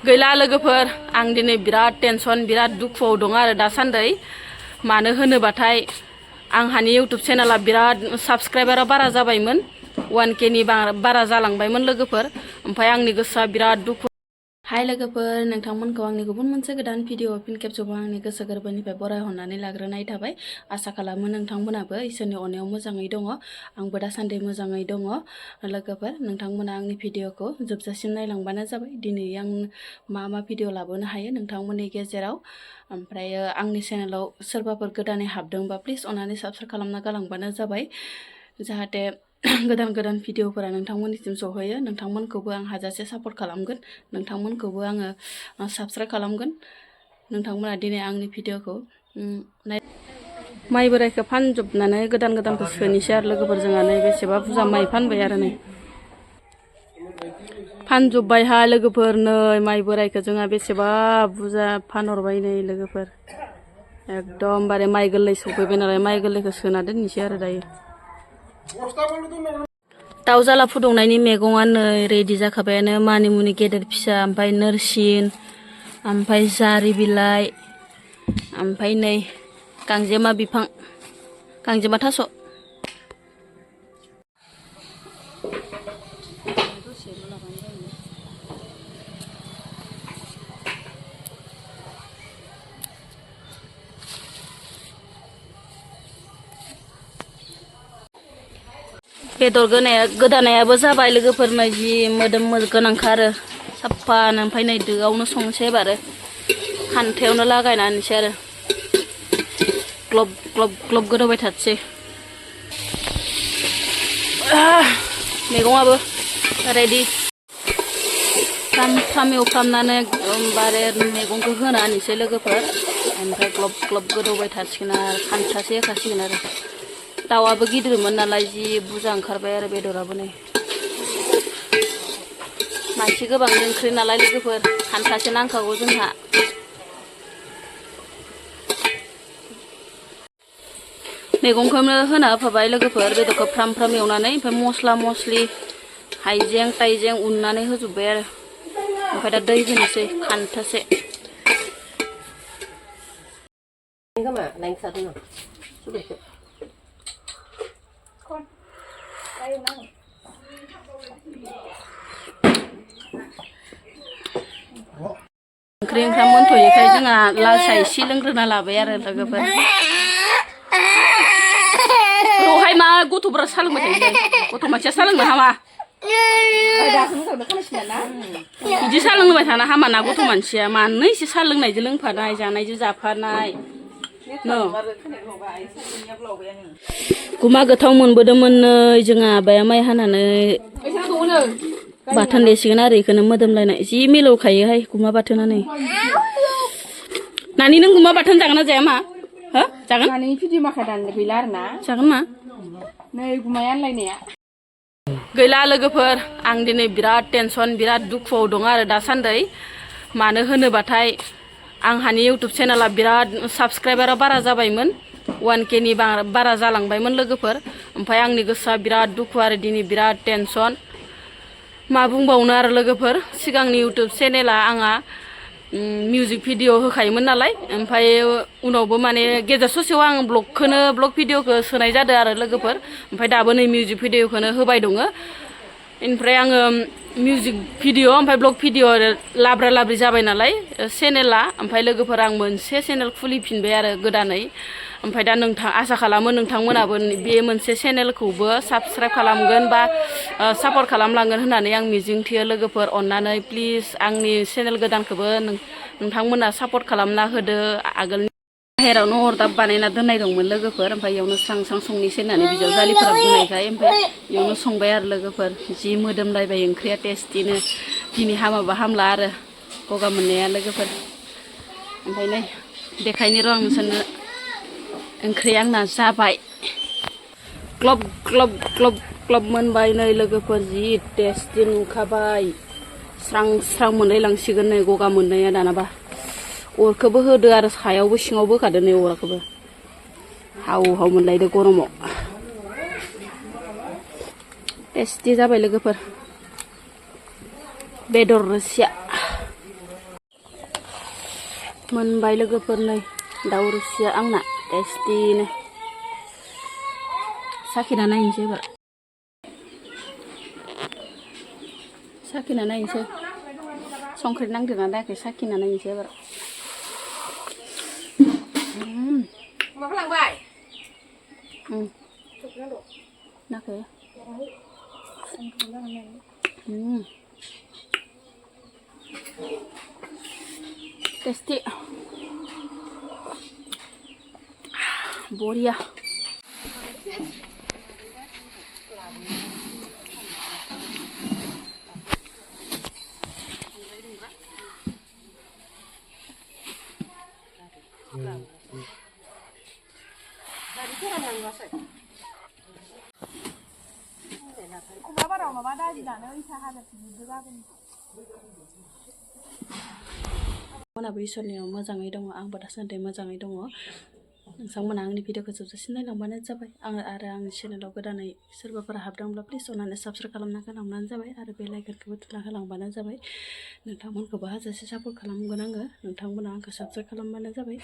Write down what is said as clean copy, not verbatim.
गैला लोगोफोर आं दिनै बिराद टेनसन बिराद दुखुआव दं आरो दासान्दै मानो होनोबाथाय आंहानि इउटुब चेनेला बिराद साबस्क्राइबारा बारा जाबायमोन 1K नि बारा जालांबायमोन लोगोफोर ओमफ्राय आंनि गोसोआ बिराद दुखु हाय लोगोफोर नोंथांमोनखौ आंनि गुबुन मोनसे गोदान भिडिअ फिन खेबसेबाव आंनि गोसो गोरबोनिफ्राय बरायहरनानै लाग्रोनाय थाबाय आसा खालामो नोंथांमोनाबो इसोरनि अननायाव मोजाङै दङ आंबो दासान्दि मोजाङै दङ लोगोफोर नोंथांमोना आंनि भिडिअखौ जोबजासिम नायलांबानो जाबाय दिनै आं मा भिडिअ लाबोनो हायो नोंथांमोननि गेजेराव ओमफ्राय आंनि चेनेलाव सोरबाफोर गोदानै हाबदोंबा प्लिज अननानै साबस्क्राइब खालामना गालांबानो जाबाय जाहाथे गोदान भिडिअफोरा नोंथांमोननिसिम सहैयो नोंथांमोनखौबो आं हाजासे सापर्ट खालामगोन नोंथांमोनखौबो आङो साबस्क्राइब खालामगोन नोंथांमोना दिनै आंनि भिडिअखौ माइ बोरायखौ फानजोबनानै गोदानखौ सोनोसै आरो लोगोफोर जोंहा नै बेसेबा बुरजा माइ फानबाय आरो नै फानजोबबायहा लोगोफोर नै माइ बोरायखौ जोंहा बेसेबा बुरजा फानहरबाय नै लोगोफोर एकदमबारे माइ गोरलै सफैबाय नालाय माइ गोरलैखौ सोना दोननोसै आरो दायो दाउ जाला फुदुंनायनि मैगङा नै रेडि जाखाबायानो मानिमुनि गेदेर फिसा ओमफ्राय नोरसिं ओमफ्राय जारि बिलाइ ओमफ्राय नै गांजेमा बिफां गांजेमा थास' बेदर गोदानायाबो जाबाय लोगोफोरनो जि मोदोम गोनांखा आरो साफानो ओमफ्राय नै दोआवनो संसै एबारो खान्थायावनो लागायनानैसै आरो ग्लब ग्लब ग्लब गोदौबाय थासै मैगङाबो रेडि फ्राम एवफ्रामनानै एकदमबारे मैगंखौ होना होनोसै लोगोफोर ओमफ्राय ग्लब ग्लब गोदौबाय थासिगोन आरो खान्थासे होखासिगोन आरो दाउआबो गिदिरमोन नालाय जि बुरजा ओंखारबाय आरो बेदराबो नै मानसि गोबांनि ओंख्रि नालाय लोगोफोर खान्थासे नांखागौ जोंहा मैगंखौनो होना होफाबाय लोगोफोर बेदरखौ फ्राम एवनानै ओमफ्राय मस्ला मस्लि हाइजें ताइजें उननानै होजोब्बाय आरो ओमफ्राय दा दै होनोसै खान्थासे ओंख्रि मोनथ'यैखाय जोंहा लाल साहा एसे लोंग्रोना लाबाय आरो लोगोफोर रहाय मा गथ'फोरा सा लोंबाय थायो गथ' मानसिया सा लोंनो हामा बिदि सा लोंबाय थानो हामा ना गथ' मानसिया मानो एसे सा लोंनायजों लोंफानाय जानायजों जाफानाय गुमा गोथाव मोनबोदोंमोन नै जोंहा आबाया माइ हानानै बाथोन देसिगोन आरो बेखौनो मोदोमलायनाय जि मिलौखायोहाय गुमा बाथोना नै नानि नों गुमा बाथोन जागोन ना जाया मा हो जागोन नानि भिडिअ माखा दाननो गैला आरो ना जागोन मा नै गुमाया आनलायनाया गैला लोगोफोर आं दिनै बिराद टेनसन बिराद दुखुआव दं आरो दासान्दै मानो होनोबाथाय आंहानि इउटुब चेनेला बिराद साबस्क्राइबारा बारा जाबायमोन 1K नि बारा जालांबायमोन लोगोफोर ओमफ्राय आंनि गोसोआ बिराद दुखु आरो दिनै बिराद टेनसन मा बुंबावनो आरो लोगोफोर सिगांनि इउटुब चेनेला आंहा मिउजिक भिडिअ होखायोमोन नालाय ओमफ्राय उनावबो माने गेजेर ससेयाव आं ब्लग भिडिअखौ सोनाय जादों आरो लोगोफोर ओमफ्राय दाबो नै मिउजिक भिडिअखौनो होबाय दङ ओमफ्राय आङो मिउजिक भिडिअ ओमफ्राय ब्लग भिडिअ लाब्रा लाब्रि जाबाय नालाय चेनेला ओमफ्राय लोगोफोर आं मोनसे चेनेल खुलिफिनबाय आरो गोदानै ओमफ्राय दा आसा खालामो नोंथांमोनाबो बे मोनसे चेनेलखौबो साबस्क्राइब खालामगोन बा सापर्ट खालामलांगोन होननानै आं मिजिंथियो लोगोफोर अननानै प्लिज आंनि चेनेल गोदानखौबो नोंथांमोना सापर्ट खालामना होदो आगोलनि बाहेरावनो अरदाब बानायना दोननाय दंमोन लोगोफोर ओमफ्राय इयावनो स्रां संनोसै होननानै बिजावजालिफोरा बुंनायखाय ओमफ्राय इयावनो संबाय आरो लोगोफोर जि मोदोमलायबाय ओंख्रिया टेस्टिनो दिनै हामाबा हामला आरो गगा मोननाया लोगोफोर ओमफ्राय नै देखायनो र' आं नोंसोरनो ओंख्रिया आंना जाबाय ग्लब ग्लब ग्लब ग्लब मोनबाय नै लोगोफोर जि टेस्टि नुखाबाय स्रां मोनलायलांसिगोन नै गगा मोननाया दानाबा अरखौबो होदो आरो सायावबो सिङावबो होखादो नै अरखौबो हाव मोनलायदो गरमाव टेस्टि जाबाय लोगोफोर बेदर रोसिया मोनबाय लोगोफोर नै दाउ रोसिया आंना टेस्टिनो साखिना नायनोसै एबार साखिना नायनोसै संख्रि नांदोंना नाङाखै साखिना नायनोसै एबार माखौ लांबाय नाखौ टेस्टी बरिया मोनाबो इसोरनियाव मोजाङै दङ आंबो दासान्दि मोजाङै दङ नोंथांमोना आंनि भिडिअखौ जोबजासिम नायलांबानो जाबाय आरो आंनि चेनेलाव गोदानै सोरबाफोर हाबदोंब्ला प्लिज अननानै साबस्क्राइब खालामना होलांबानो जाबाय आरो बेल आइकनखौबो थुना होलांबानो जाबाय नोंथांमोनखौबो हाजासे सापर्ट खालामगोन आङो नोंथांमोना आंखौ साबस्क्राइब खालामबानो जाबाय